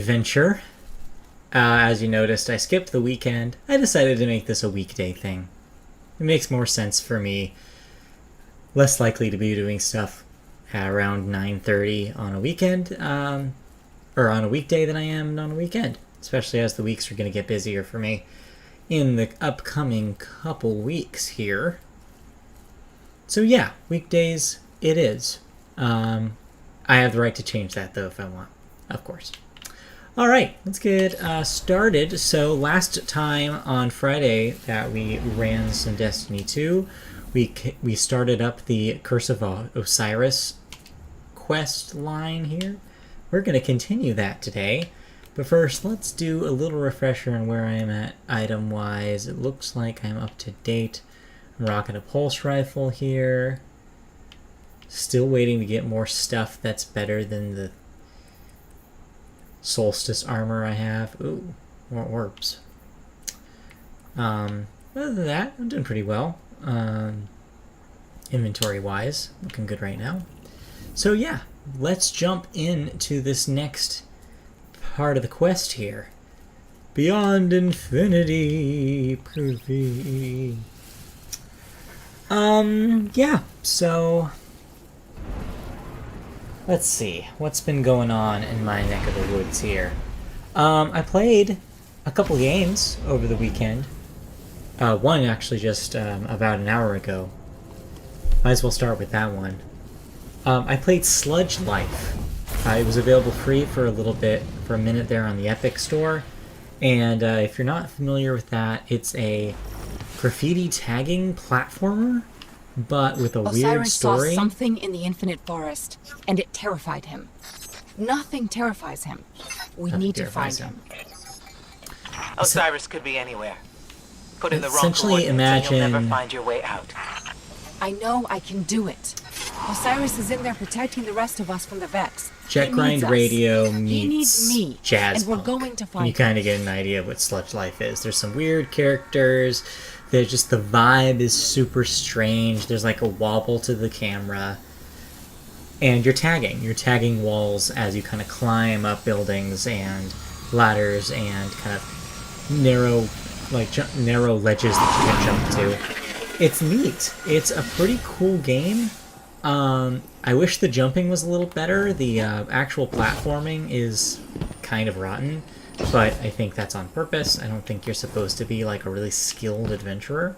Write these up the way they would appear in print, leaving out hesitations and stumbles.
Adventure. As you noticed, I skipped the weekend. I decided to make this a weekday thing. It makes more sense for me. Less likely to be doing stuff at around 9:30 on a weekend, or on a weekday than I am on a weekend. Especially as the weeks are going to get busier for me in the upcoming couple weeks here. So yeah, weekdays it is. I have the right to change that though if I want, of course. Alright, let's get started. So last time on Friday that we ran some Destiny 2, we started up the Curse of Osiris quest line here. We're going to continue that today. But first, let's do a little refresher on where I am at item-wise. It looks like I'm up to date. I'm rocking a pulse rifle here. Still waiting to get more stuff that's better than the Solstice armor I have. Ooh, more orbs. Other than that, I'm doing pretty well. Inventory-wise, looking good right now. So yeah, let's jump into this next part of the quest here. Beyond Infinity, privy. Yeah, so let's see, what's been going on in my neck of the woods here? I played a couple games over the weekend. One actually just about an hour ago. Might as well start with that one. I played Sludge Life. It was available free for a little bit, for a minute there on the Epic Store. And if you're not familiar with that, it's a graffiti tagging platformer, but with a weird story. Osiris saw something in the infinite forest, and it terrified him. Nothing terrifies him. We need to find him. Osiris could be anywhere. Put in the wrong Essentially, coordinates and you'll never imagine find your way out. I know I can do it. Osiris is in there protecting the rest of us from the Vex. Jet Grind Radio meets He needs me, Jazz and we're Punk. going to find You kind of get an idea of what Sludge Life is. There's some weird characters. There's just the vibe is super strange. There's like a wobble to the camera. And you're tagging. You're tagging walls as you kind of climb up buildings and ladders and kind of narrow ledges that you can jump to. It's neat. It's a pretty cool game. I wish the jumping was a little better. The actual platforming is kind of rotten, but I think that's on purpose. I don't think you're supposed to be like a really skilled adventurer.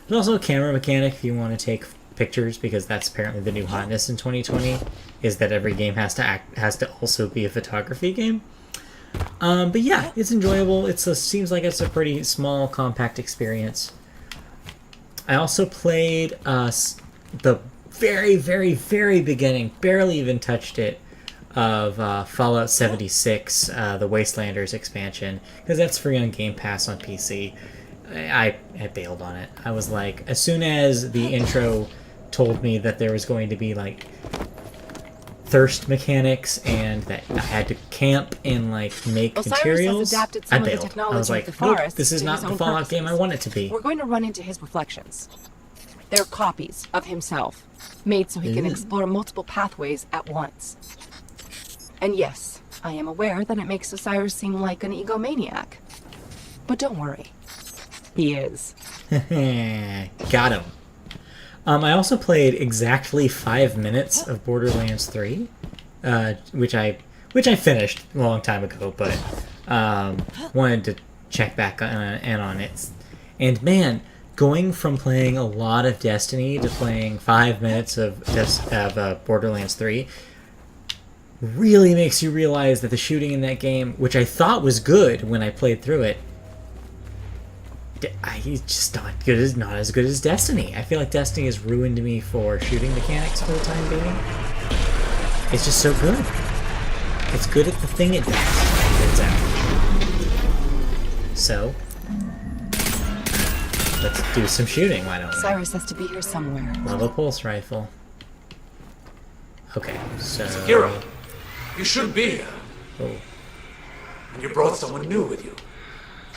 There's also a camera mechanic if you want to take pictures, because that's apparently the new hotness in 2020, is that every game has to also be a photography game. But yeah, it's enjoyable. Seems like it's a pretty small, compact experience. I also played the very, very, very beginning, barely even touched it, of Fallout 76, the Wastelanders expansion, because that's free on Game Pass on PC. I bailed on it. I was like, as soon as the intro told me that there was going to be like thirst mechanics and that I had to camp and like make materials, I bailed. I was like, nope, this is not the Fallout game I want it to be. We're going to run into his reflections. They're copies of himself, made so he can explore multiple pathways at once. And yes, I am aware that it makes Osiris seem like an egomaniac. But don't worry, he is. Got him. I also played exactly 5 minutes of Borderlands 3, which I finished a long time ago, but wanted to check back on it. And man, going from playing a lot of Destiny to playing 5 minutes of Borderlands 3 really makes you realize that the shooting in that game, which I thought was good when I played through it, it's just not as good as Destiny. I feel like Destiny has ruined me for shooting mechanics for the time being. It's just so good. It's good at the thing it does, turns out. So let's do some shooting, why don't we? Osiris has to be here somewhere. Love a pulse rifle. Okay, so... Hero, you should be here. Oh. And you brought someone new with you.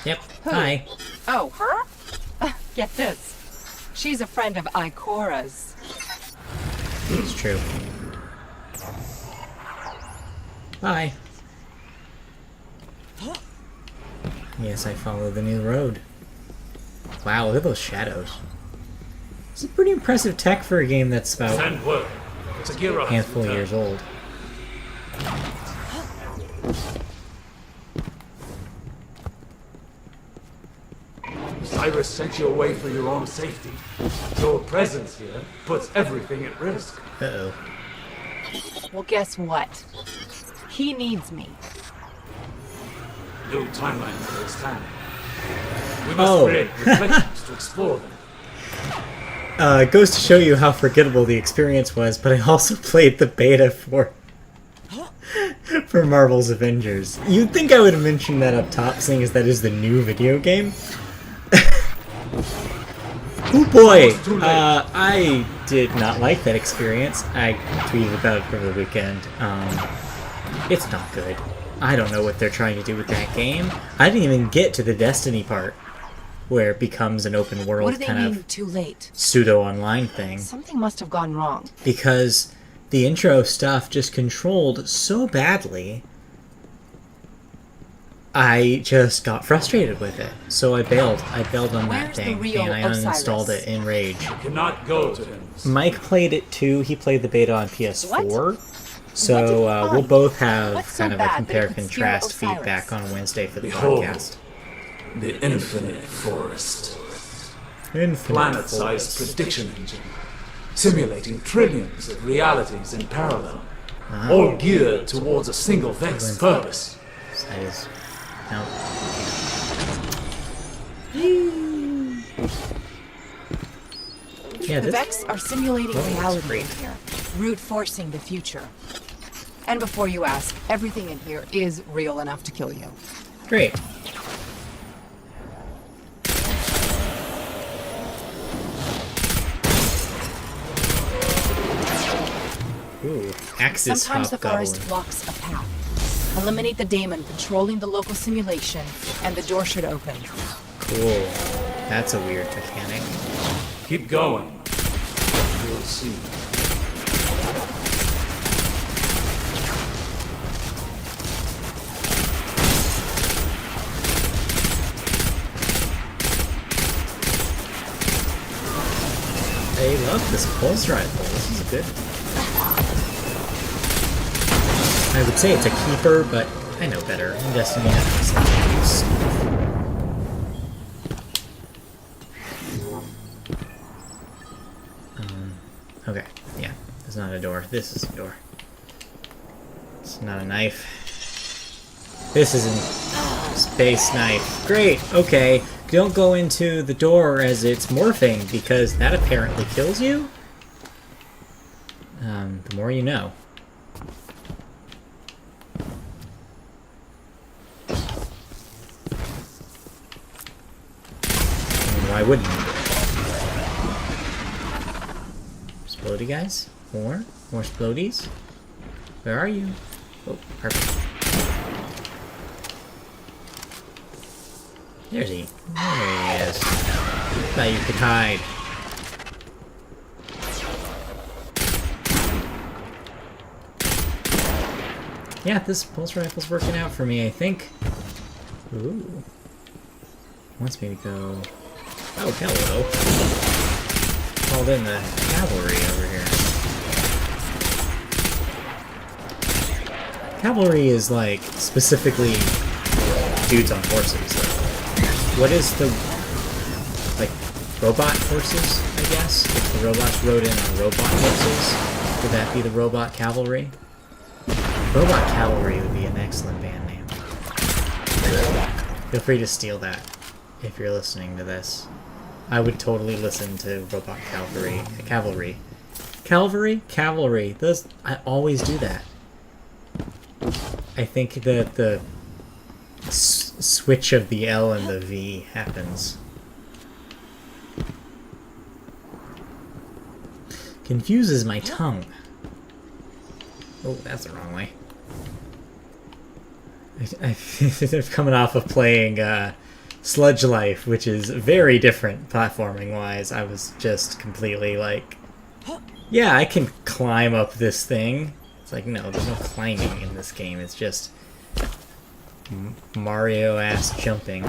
Yep, Who? hi. Oh, her? Get this. She's a friend of Ikora's. It's true. Hi. Yes, I follow the new road. Wow, look at those shadows. It's a pretty impressive tech for a game that's about Send word. It's a gear a up. handful of years old. Cyrus sent you away for your own safety. Your presence here puts everything at risk. Uh-oh. Well, guess what? He needs me. New timeline for its time. We must Oh. create reflections to explore them. It goes to show you how forgettable the experience was, but I also played the beta for Marvel's Avengers. You'd think I would have mentioned that up top, seeing as that is the new video game. Oh boy! I did not like that experience. I tweeted about it over the weekend. It's not good. I don't know what they're trying to do with that game. I didn't even get to the Destiny part, where it becomes an open What world do they kind mean of too late? pseudo-online thing. Something must have gone wrong. Because the intro stuff just controlled so badly, I just got frustrated with it. So I bailed. I bailed on that Where's the thing, real and I uninstalled Osiris? it in rage. You cannot go to him. Mike played it too. He played the beta on PS4. What did So you we'll find? both have What's so kind of a bad that it could compare-contrast steal Osiris? feedback on Wednesday for the Behold. podcast. The infinite forest. Infinite Planet-sized Forest. prediction engine. Simulating trillions of realities in parallel. Ah. All geared towards a single vexed purpose. Size. No. Yeah, The this Vex are simulating Oh, that's reality great. in here, brute forcing the future. And before you ask, everything in here is real enough to kill you. great. Ooh, Axis Sometimes the Hobgoblin. forest blocks a path. Eliminate the daemon controlling the local simulation, and the door should open. Cool. That's a weird mechanic. Keep going. You'll see. I love this pulse rifle. This is good. I would say it's a keeper, but I know better. In Destiny, I have something use. Okay, yeah. It's not a door. This is a door. It's not a knife. This is a space knife. Great, okay. Don't go into the door as it's morphing, because that apparently kills you. The more you know. Why wouldn't you? Explodey guys? More? More explodies? Where are you? Oh, perfect. There's he. There he is. Thought you could hide. Yeah, this pulse rifle's working out for me, I think. Ooh. Wants me to go... Oh, hello. Called in the cavalry over here. Cavalry is, like, specifically dudes on horses. What is the... like, robot horses, I guess? If the robots rode in on robot horses, would that be the robot cavalry? Robot Cavalry would be an excellent band name. Feel free to steal that if you're listening to this. I would totally listen to Robot Cavalry. Cavalry. Cavalry? Cavalry. Those, I always do that. I think that the switch of the L and the V happens. Confuses my tongue. Oh, that's the wrong way. I'm coming off of playing Sludge Life, which is very different platforming-wise. I was just completely like, yeah, I can climb up this thing. It's like, no, there's no climbing in this game. It's just Mario-ass jumping.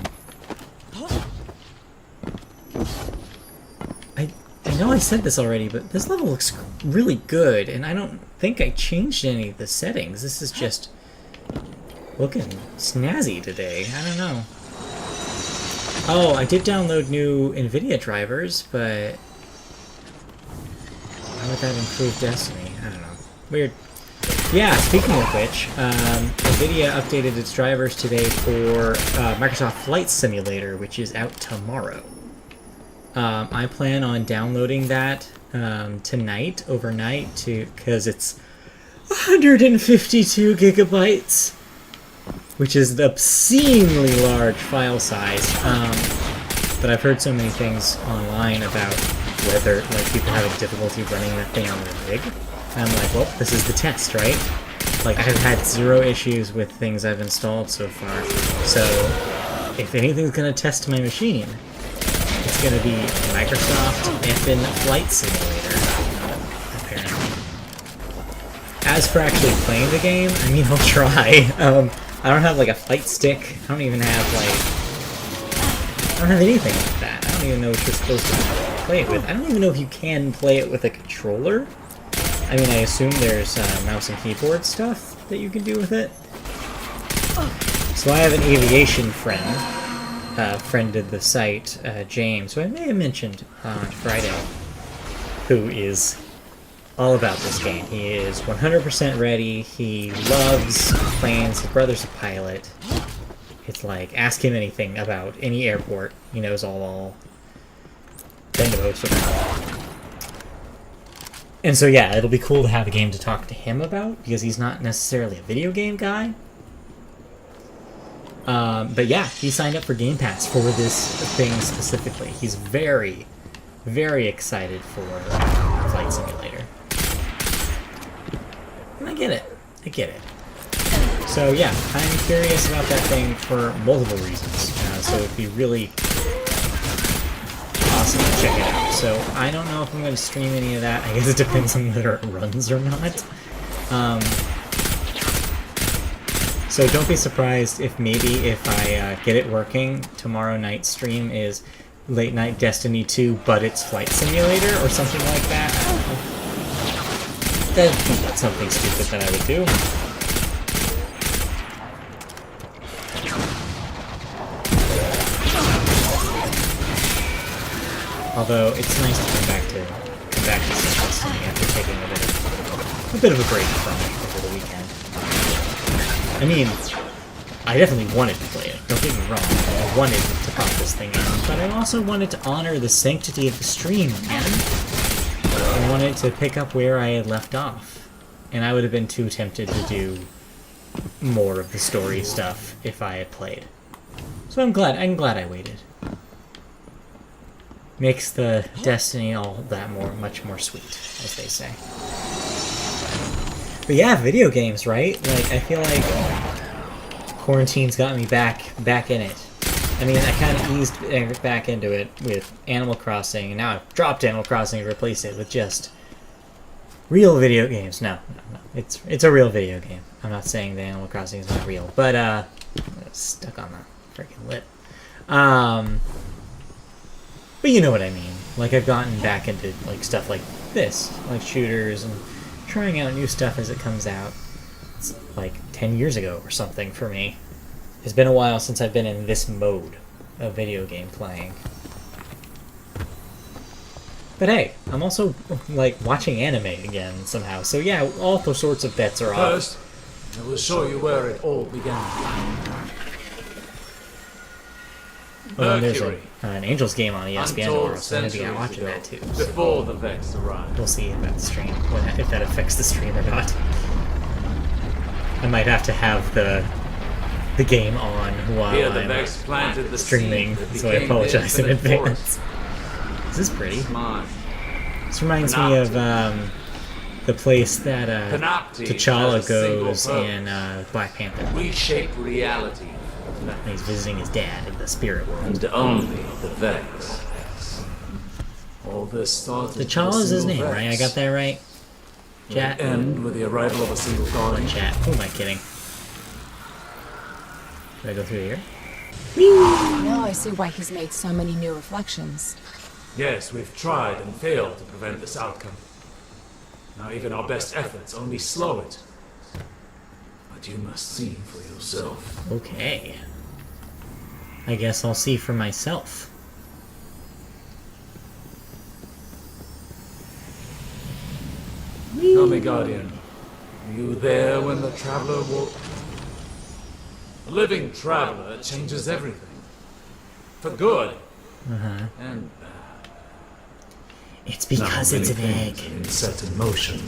I know I said this already, but this level looks really good, and I don't think I changed any of the settings. This is just looking snazzy today. I don't know. Oh, I did download new NVIDIA drivers, but how would that improve Destiny? I don't know. Weird. Yeah, speaking of which, NVIDIA updated its drivers today for Microsoft Flight Simulator, which is out tomorrow. I plan on downloading that tonight, overnight, because it's 152 gigabytes, which is the obscenely large file size. But I've heard so many things online about whether people having difficulty running that thing on their rig. And I'm like, well, this is the test, right? Like, I've had zero issues with things I've installed so far. So, if anything's gonna test my machine, it's gonna be Microsoft effing Flight Simulator, apparently. As for actually playing the game, I mean, I'll try. I don't have, like, a flight stick. I don't even have, like... I don't have anything like that. I don't even know what you're supposed to play it with. I don't even know if you can play it with a controller. I mean, I assume there's mouse and keyboard stuff that you can do with it. So I have an aviation friend, friended the site, James, who I may have mentioned on Friday, who is all about this game. He is 100% ready. He loves planes. His brother's a pilot. It's like, ask him anything about any airport. He knows all thing about it. And so yeah, it'll be cool to have a game to talk to him about, because he's not necessarily a video game guy. But yeah, he signed up for Game Pass for this thing specifically. He's very, very excited for Flight Simulator. And I get it. I get it. So yeah, I'm curious about that thing for multiple reasons. So it'd be really awesome to check it out. So I don't know if I'm going to stream any of that. I guess it depends on whether it runs or not. So don't be surprised if I get it working, tomorrow night's stream is Late Night Destiny 2, but it's Flight Simulator or something like that. I don't know. That's something stupid that I would do. Although it's nice to come back to some Destiny after taking a bit of a break from it over the weekend. I mean, I definitely wanted to play it. Don't get me wrong. I wanted to pop this thing in, but I also wanted to honor the sanctity of the stream, man. I wanted to pick up where I had left off, and I would have been too tempted to do more of the story stuff if I had played. So I'm glad I waited. Makes the Destiny all that much more sweet, as they say. But yeah, video games, right? Like, I feel like quarantine's got me back in it. I mean, I kind of eased back into it with Animal Crossing, and now I've dropped Animal Crossing and replaced it with just real video games. No. It's a real video game. I'm not saying that Animal Crossing is not real, but stuck on the freaking lip. But you know what I mean. Like, I've gotten back into like stuff like this, like shooters, and trying out new stuff as it comes out. It's like 10 years ago or something for me. It's been a while since I've been in this mode of video game playing. But hey, I'm also like watching anime again somehow. So yeah, all those sorts of bets are off. First, I will show you where it all began. Well, then there's an Angels game on ESPN tomorrow, so I'm going to be watching that too. So before the Vex arrived. We'll see if that affects the stream or not. I might have to have the game on while I'm streaming, so I apologize in advance. This is pretty. This reminds me of the place that T'Challa goes in Black Panther. Reshape reality. He's visiting his dad in the spirit world. And only the Vex. All this started. T'Challa's his name, right? I got that right? Chat? End with the arrival of a single colony. Chat. Who am I kidding? Do I go through here? Now I see why he's made so many new reflections. Yes, we've tried and failed to prevent this outcome. Now even our best efforts only slow it. But you must see for yourself. Okay. I guess I'll see for myself. Tell me, Guardian, were you there when the Traveler walked? A living Traveler changes everything. For good. And It's because it's an egg. been set in motion.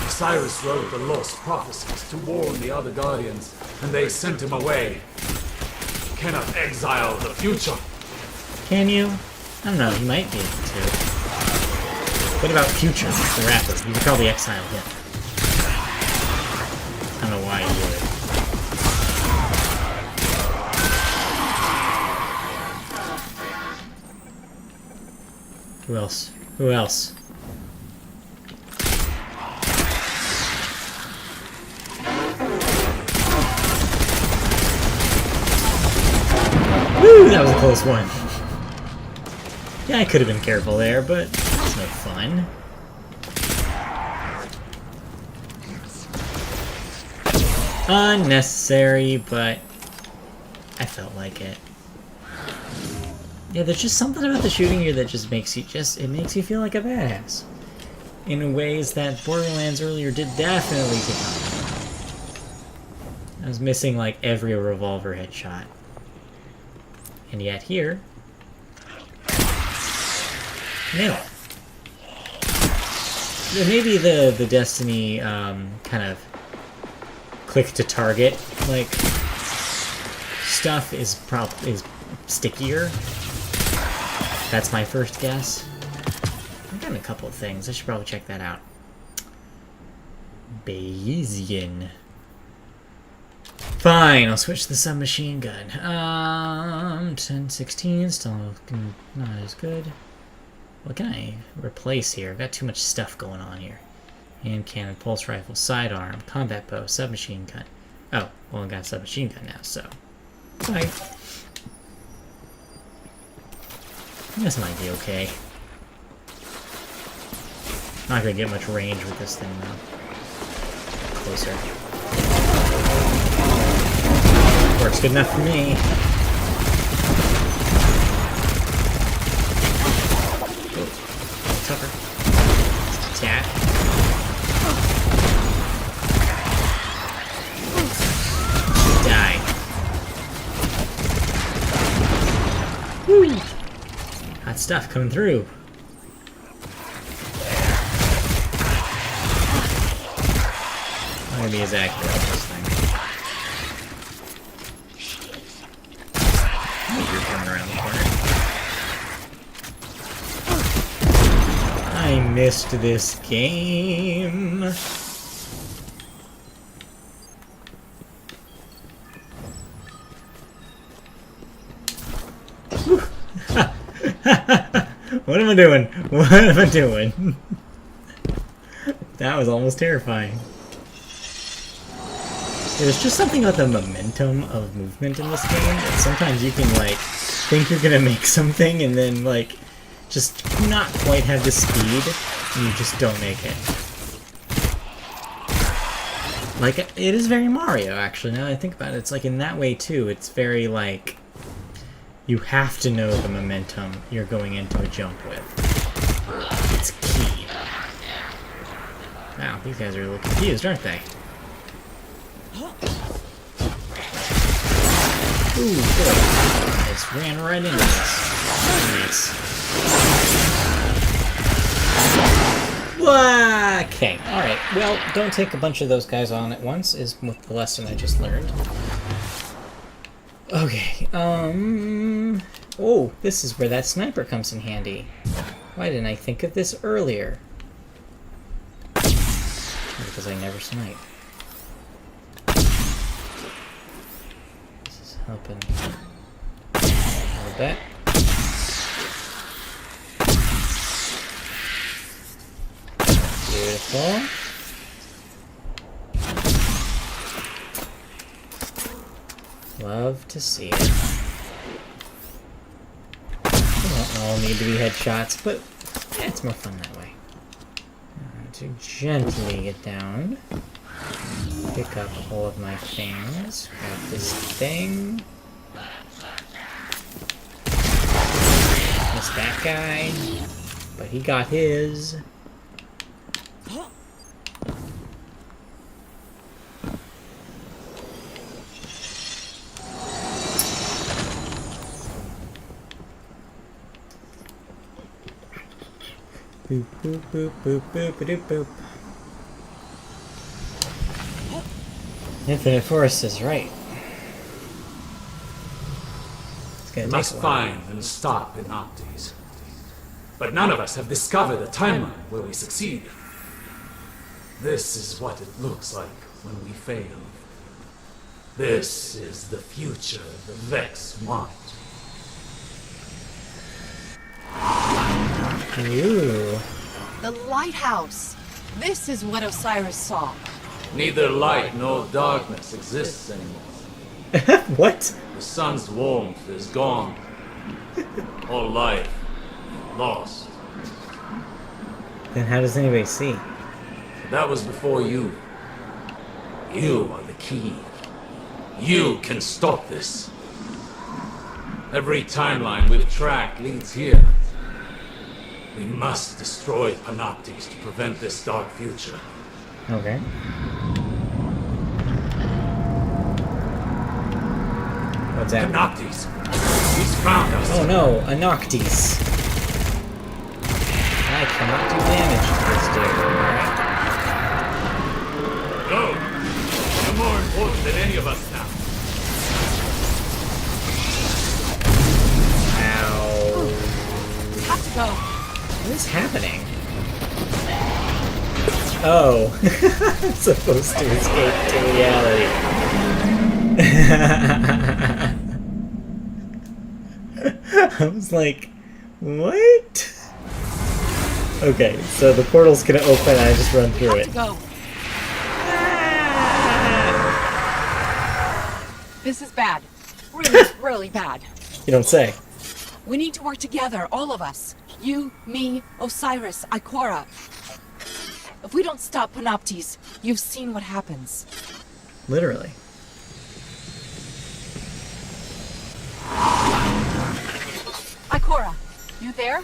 Cyrus wrote the lost prophecies to warn the other Guardians, and they sent him away. You cannot exile the future. Can you? I don't know, you might be able to. What about Future, the rapper? You could probably exile him. I don't know why you would. Who else? Who else? Woo! That was a close one. Yeah, I could have been careful there, but it's no fun. Unnecessary, but I felt like it. Yeah, there's just something about the shooting here that just makes you it makes you feel like a badass. In ways that Borderlands earlier did definitely did not. I was missing like every revolver headshot. And yet here... nail it. Maybe the Destiny kind of click to target like stuff is stickier. That's my first guess. I've gotten a couple of things. I should probably check that out. Bayesian. Fine, I'll switch to the submachine gun. 1016, still looking not as good. What can I replace here? I've got too much stuff going on here. Hand cannon, pulse rifle, sidearm, combat bow, submachine gun. Oh, well I got a submachine gun now, so. Bye. This might be okay. Not gonna get much range with this thing though. Closer. Works good enough for me. Tougher. Tap. Die. Woo! Hot stuff coming through. Not gonna be as accurate with this thing. You're coming around the corner. I missed this game. What am I doing? What am I doing? That was almost terrifying. There's just something about the momentum of movement in this game that sometimes you can, like, think you're gonna make something and then, like, just not quite have the speed and you just don't make it. Like, it is very Mario, actually, now that I think about it. It's like in that way, too. It's very, like, you have to know the momentum you're going into a jump with. It's key. Wow, these guys are a little confused, aren't they? Ooh, good. I just ran right into this. Nice. Okay, alright. Well, don't take a bunch of those guys on at once, is what the lesson I just learned. Okay, oh, this is where that sniper comes in handy. Why didn't I think of this earlier? Because I never snipe. This is helping a little bit. Beautiful. Love to see it. They don't all need to be headshots, but yeah, it's more fun that way. To gently get down. Pick up all of my things. Grab this thing. Missed that guy. But he got his. Boop, boop, boop, boop, boop, boop, boop. Infinite Forest is right. It's gonna We take must a while. find and stop Panoptes. But none of us have discovered a timeline where we succeed. This is what it looks like when we fail. This is the future the Vex want. Ooh. The lighthouse! This is what Osiris saw. Neither light nor darkness exists anymore. What? The sun's warmth is gone. All life lost. Then how does anybody see? That was before you. You are the key. You can stop this. Every timeline we've tracked leads here. We must destroy Panoptes to prevent this dark future. Okay. What's that? Panoptes! He's found us! Oh no, a Noctis. I cannot do damage to this dude. Alright. Go! You're more important than any of us now. Ow. Have to go. What is happening? Oh. I'm supposed to escape to reality. I was like, what? Okay, so the portal's gonna open and I just run through Have it. to go. This is bad. Really, really bad. You don't say. We need to work together, all of us. You, me, Osiris, Ikora. If we don't stop Panoptes, you've seen what happens. Literally. Ikora, you there?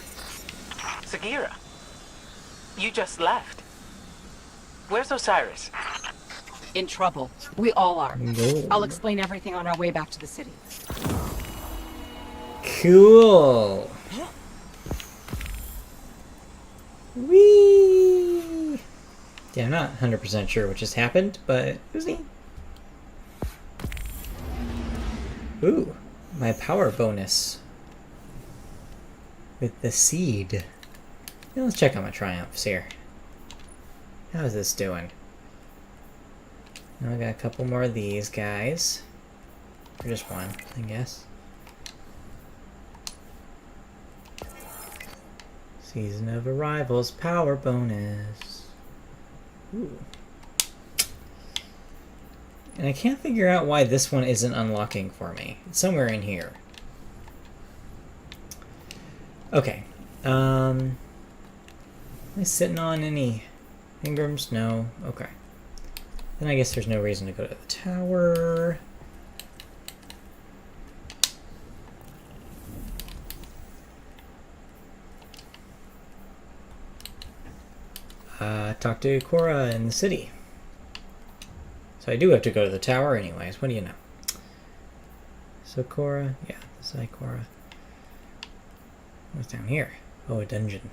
Sagira, you just left. Where's Osiris? In trouble. We all are. No. I'll explain everything on our way back to the city. Cool. Whee! Yeah, I'm not 100% sure what just happened, but it was neat. Ooh, my power bonus. With the seed. Yeah, let's check out my triumphs here. How is this doing? Now I got a couple more of these guys. Or just one, I guess. Season of Arrival's power bonus. Ooh. And I can't figure out why this one isn't unlocking for me. It's somewhere in here. Okay. Am I sitting on any Ingrams? No. Okay. Then I guess there's no reason to go to the tower. Talk to Cora in the city. So I do have to go to the tower anyways. What do you know? So Cora, yeah, this is Cora. What's down here? Oh, a dungeon.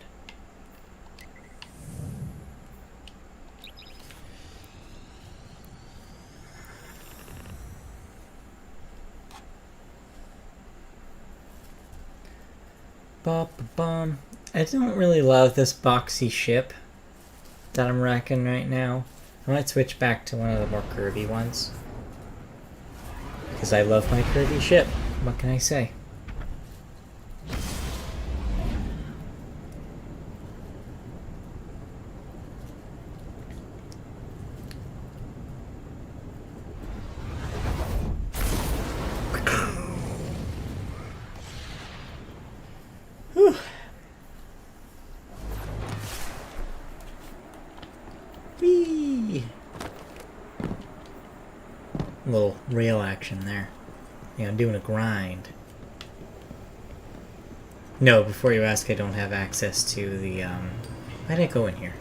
Bum. I don't really love this boxy ship that I'm racking right now. I might switch back to one of the more curvy ones. Because I love my curvy ship. What can I say? little rail action there. Yeah, I'm doing a grind. No, before you ask, I don't have access to the, why did I go in here?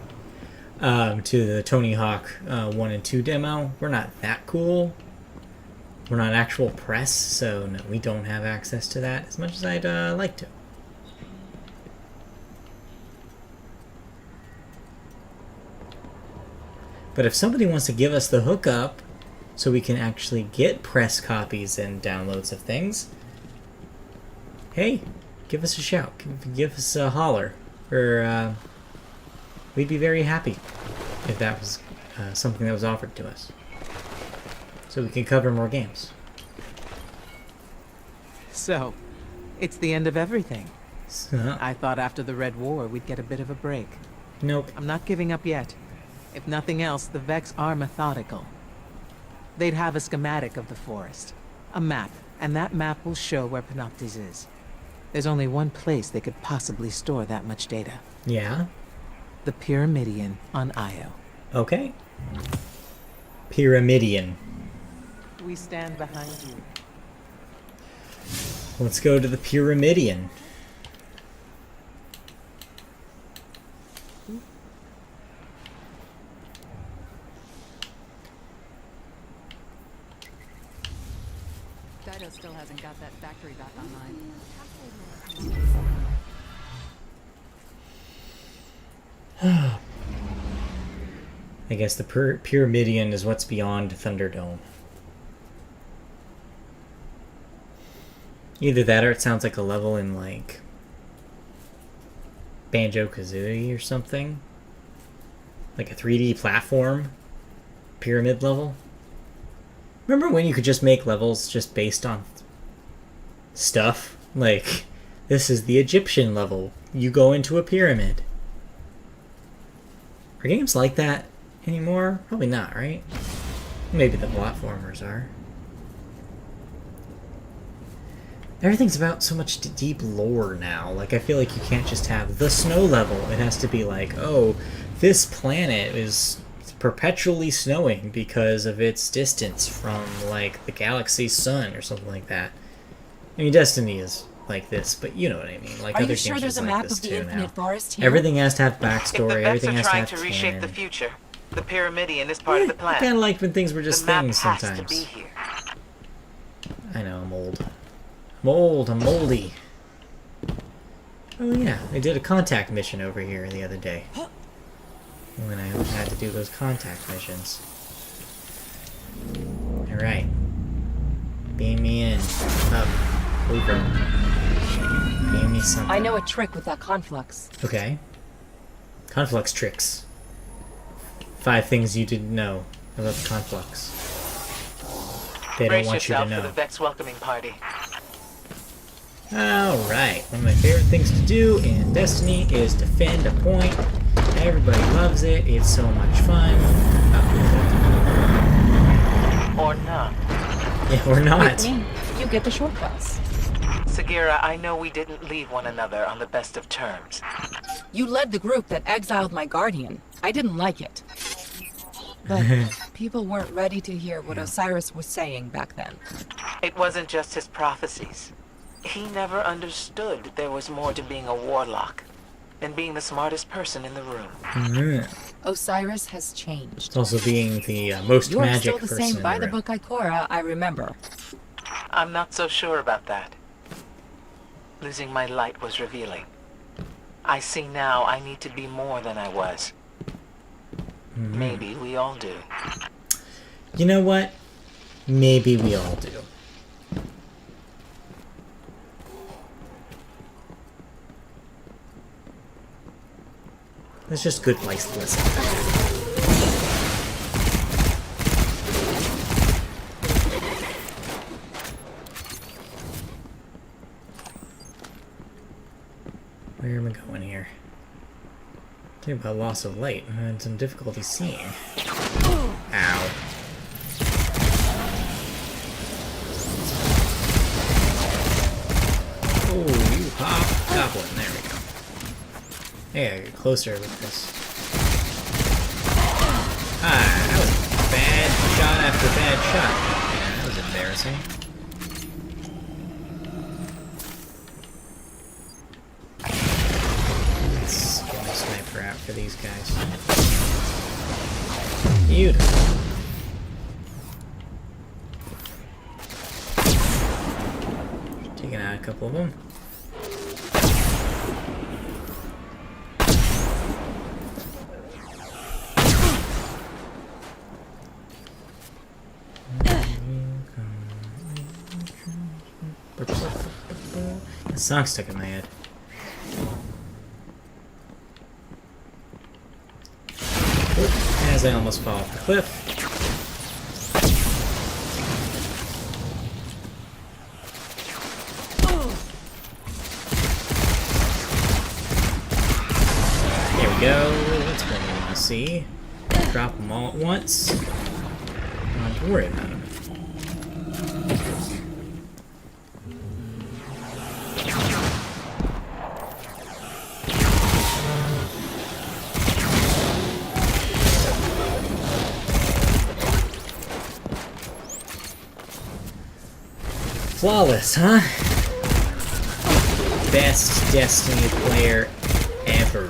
To the Tony Hawk 1 and 2 demo. We're not that cool. We're not actual press, so no, we don't have access to that as much as I'd like to. But if somebody wants to give us the hookup so we can actually get press copies and downloads of things, hey, give us a shout. Give us a holler. Or we'd be very happy if that was something that was offered to us. So we can cover more games. So, it's the end of everything. So, I thought after the Red War we'd get a bit of a break. nope. I'm not giving up yet. If nothing else, the Vex are methodical. They'd have a schematic of the forest, a map, and that map will show where Panoptes is. There's only one place they could possibly store that much data. Yeah. The Pyramidion on Io. Okay. Pyramidion. We stand behind you. Let's go to the Pyramidion. Dido still hasn't got that factory back online. I guess the Pyramidion is what's beyond Thunderdome. Either that or it sounds like a level in, like, Banjo-Kazooie or something. Like a 3D platform pyramid level. Remember when you could just make levels just based on stuff? Like, this is the Egyptian level. You go into a pyramid. Are games like that anymore? Probably not, right? Maybe the platformers are. Everything's about so much deep lore now. Like, I feel like you can't just have the snow level. It has to be like, oh, this planet is perpetually snowing because of its distance from, like, the galaxy's sun or something like that. I mean, Destiny is like this, but you know what I mean. Like, Are other you sure games there's just a like map this of the too infinite now. forest here? Everything has to have If the backstory. Vex Everything are has to trying have to reshape the canon. future, the Pyramidion is part of the I plan. kind of liked when things were just the map things has sometimes. to be here. I know, I'm old. I'm old, I'm moldy. Oh yeah, I did a contact mission over here the other day. When I had to do those contact missions. Alright. Beam me in. Up. Over. Beam me something. I know a trick with that conflux. Okay. Conflux tricks. 5 things you didn't know about the conflux. They don't Brace want you to yourself for the know. Vex welcoming party. Alright, one of my favorite things to do in Destiny is defend a point. Everybody loves it, it's so much fun. Or not. Yeah, we're not. With me, you get the shortcuts. Sagira, I know we didn't leave one another on the best of terms. You led the group that exiled my guardian. I didn't like it. But people weren't ready to hear what Osiris was saying back then. It wasn't just his prophecies. He never understood there was more to being a warlock than being the smartest person in the room. Mhm. Osiris has changed. It's also being the most You're magic still the person same in by the the room. book Ikora, I remember. I'm not so sure about that. Losing my light was revealing. I see now I need to be more than I was. Maybe we all do. You know what? Maybe we all do. That's just good place to listen. Where am I going here? Talking about loss of light. I had some difficulty seeing. Ow. Oh, you pop goblin. There we go. Hey, I get closer with this. Ah, that was bad shot after bad shot. embarrassing. Let's get my sniper out for these guys. Beautiful. Taking out a couple of them. The song's stuck in my head. As I almost fall off the cliff. There we go. That's what we want to see. Drop them all at once. Don't have to worry about them. Flawless, huh? Best Destiny player ever.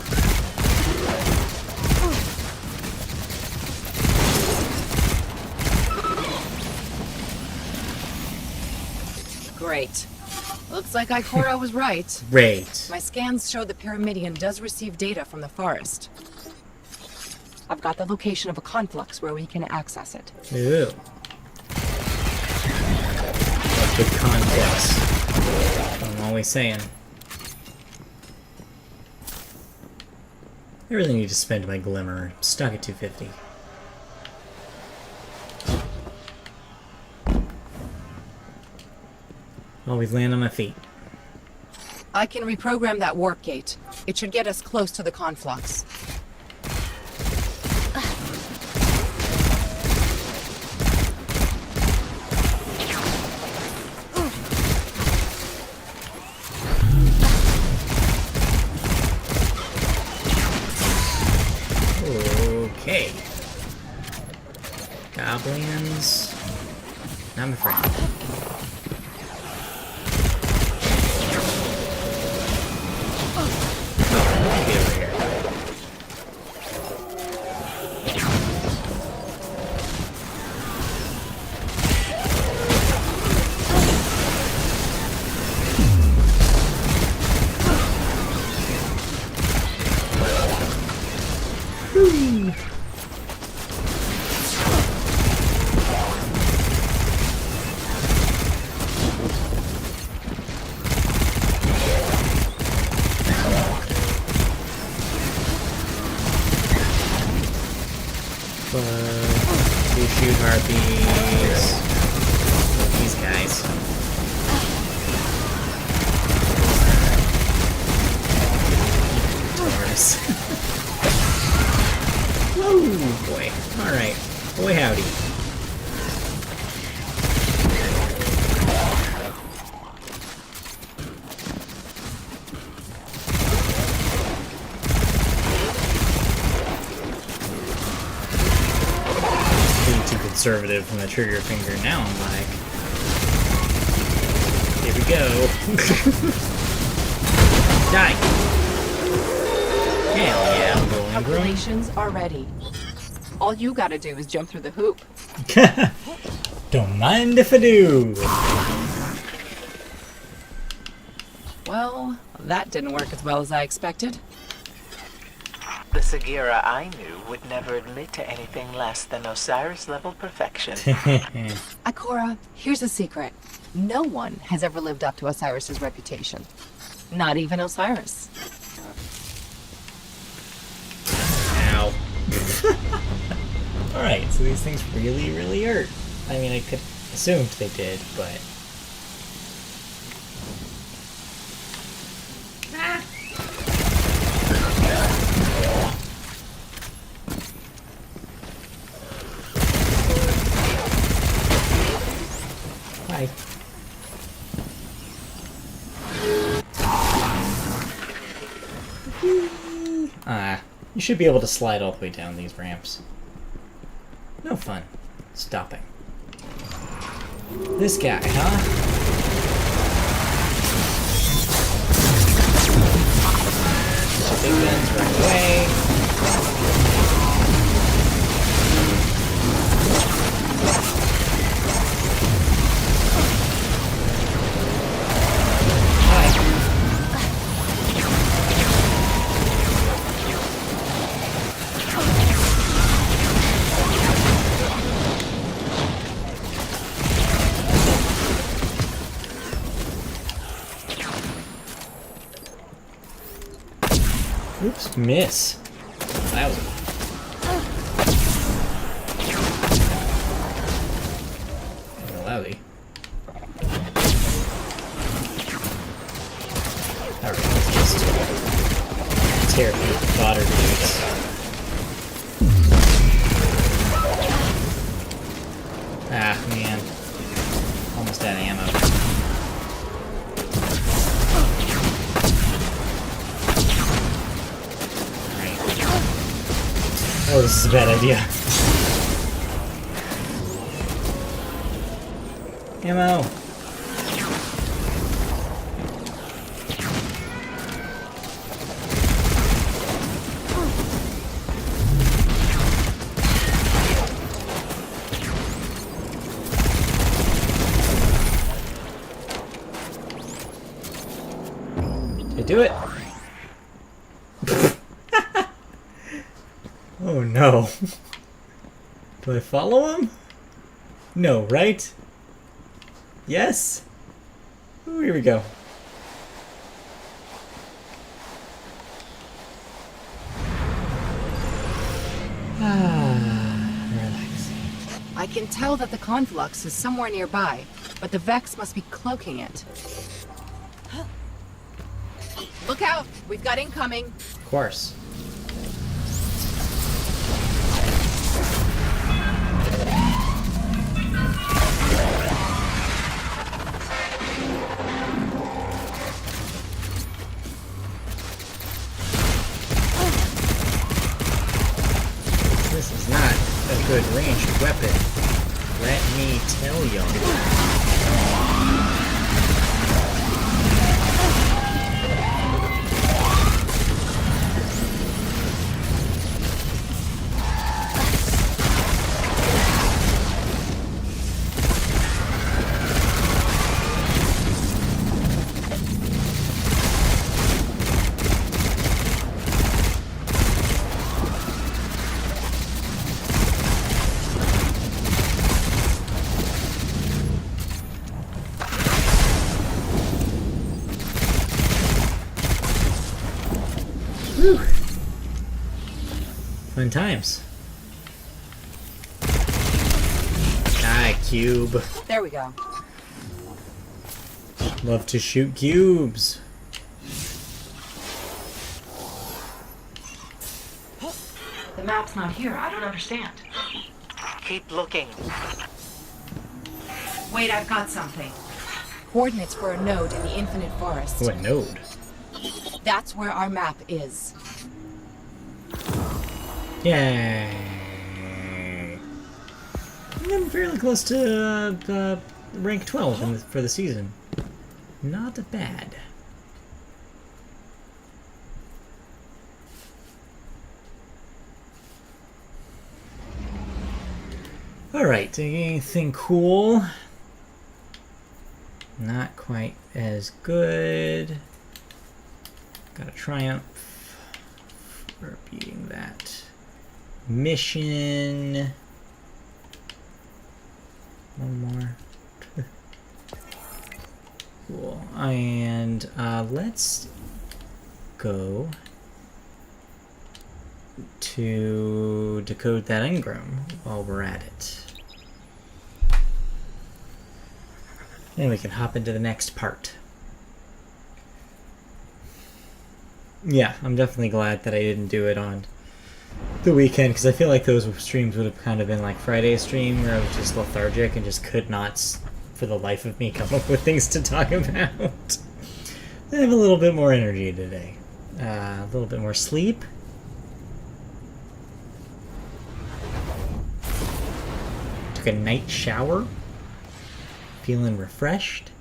Great. Looks like Ikora was right. Great. My scans show the Pyramidion does receive data from the forest. I've got the location of a conflux where we can access it. Ooh. Good context. I'm always saying. I really need to spend my glimmer. Stuck at 250. Always land on my feet. I can reprogram that warp gate. It should get us close to the conflux. Okay. Goblins. Not my friend. Oh, get over here. Two shoot harpies. These guys. Taurus. Whoa, boy. Alright. Boy howdy. Conservative from the trigger finger. Now I'm like, here we go. Die. Hell yeah, I'm going. Calculations are ready. All you gotta do is jump through the hoop. Don't mind if I do. Well, that didn't work as well as I expected. The Sagira I knew would never admit to anything less than Osiris-level perfection. Ikora, here's a secret. No one has ever lived up to Osiris's reputation. Not even Osiris. Ow. Alright, so these things really, really hurt. I mean, I could assume they did, but... Hi. You should be able to slide all the way down these ramps. No fun. Stopping. This guy, huh? Big guns right away. Oops, miss. That was lousy. Alright, let's just tear through the fodder dudes. Ah, man. Almost out of ammo. Oh, this is a bad idea. Ammo! Did I do it? Oh no. Do I follow him? No, right? Yes? Ooh, here we go. Relax. I can tell that the conflux is somewhere nearby, but the Vex must be cloaking it. Look out! We've got incoming! Of course. This is not a good ranged weapon. Let me tell y'all. Whew. Fun times. Ah, cube. There we go. Love to shoot cubes. The map's not here. I don't understand. Keep looking. Wait, I've got something. Coordinates for a node in the Infinite Forest. Oh, a node. That's where our map is. Yay. I'm fairly close to rank 12 for the season. Not bad. Alright, anything cool? Not quite as good. Got a triumph for beating that mission. One more. Cool. And let's go to decode that engram while we're at it. And we can hop into the next part. Yeah, I'm definitely glad that I didn't do it on the weekend, because I feel like those streams would have kind of been like Friday's stream, where I was just lethargic and just could not, for the life of me, come up with things to talk about. I have a little bit more energy today. A little bit more sleep. Took a night shower. Feeling refreshed.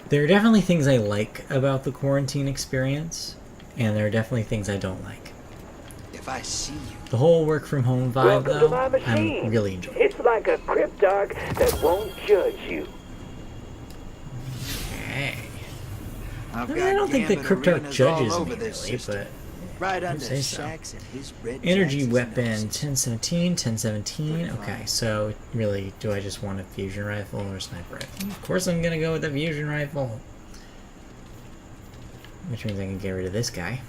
There are definitely things I like about the quarantine experience, and there are definitely things I don't like. If I see you, The whole work from home vibe, Welcome to though, my machine. I'm really enjoying. It's like a cryptarch that won't judge you. Okay. I've I got mean, I don't think that gambit Cryptarch arenas judges all me, over this really, system. but Right I'd under say so. Shaxx and his red Energy Jackson's weapon, noses. 1017, 1017. Okay, so really, do I just want a fusion rifle or a sniper rifle? Of course I'm gonna go with the fusion rifle. Which means I can get rid of this guy.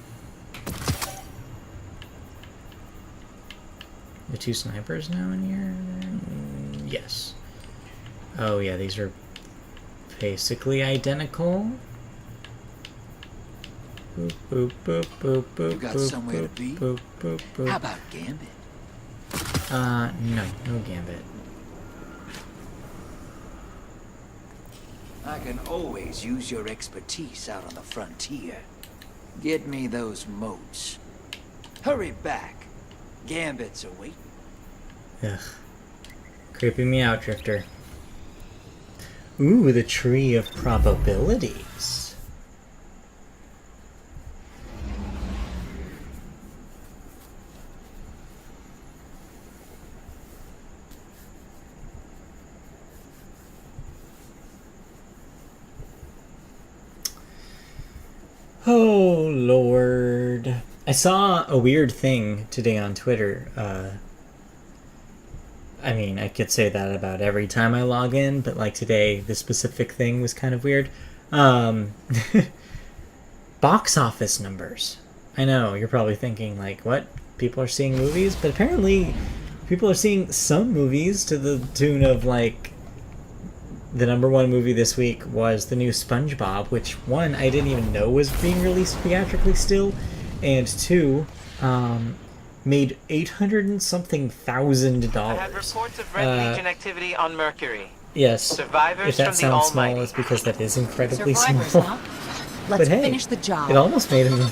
The two snipers now in here? Yes. Oh yeah, these are basically identical. Boop, boop, boop, boop, boop, You got boop, somewhere to boop, be? boop, boop, boop. How about Gambit? No Gambit. I can always use your expertise out on the frontier. Get me those moats. Hurry back. Gambit's awaiting. Ugh. Creeping me out, Drifter. Ooh, the Tree of Probabilities. Oh, Lord. I saw a weird thing today on Twitter. I mean, I could say that about every time I log in, but like today, this specific thing was kind of weird. Box office numbers. I know, you're probably thinking, like, what? People are seeing movies? But apparently, people are seeing some movies to the tune of, like, the #1 movie this week was the new SpongeBob, which, one, I didn't even know was being released theatrically still, and two, made $800 and something thousand. I had reports of Red Legion activity on Mercury. Yes, Survivors if that from the sounds small, Almighty. it's because that is incredibly Survivors, small. huh? But Let's hey, finish the job. it almost made $1 million.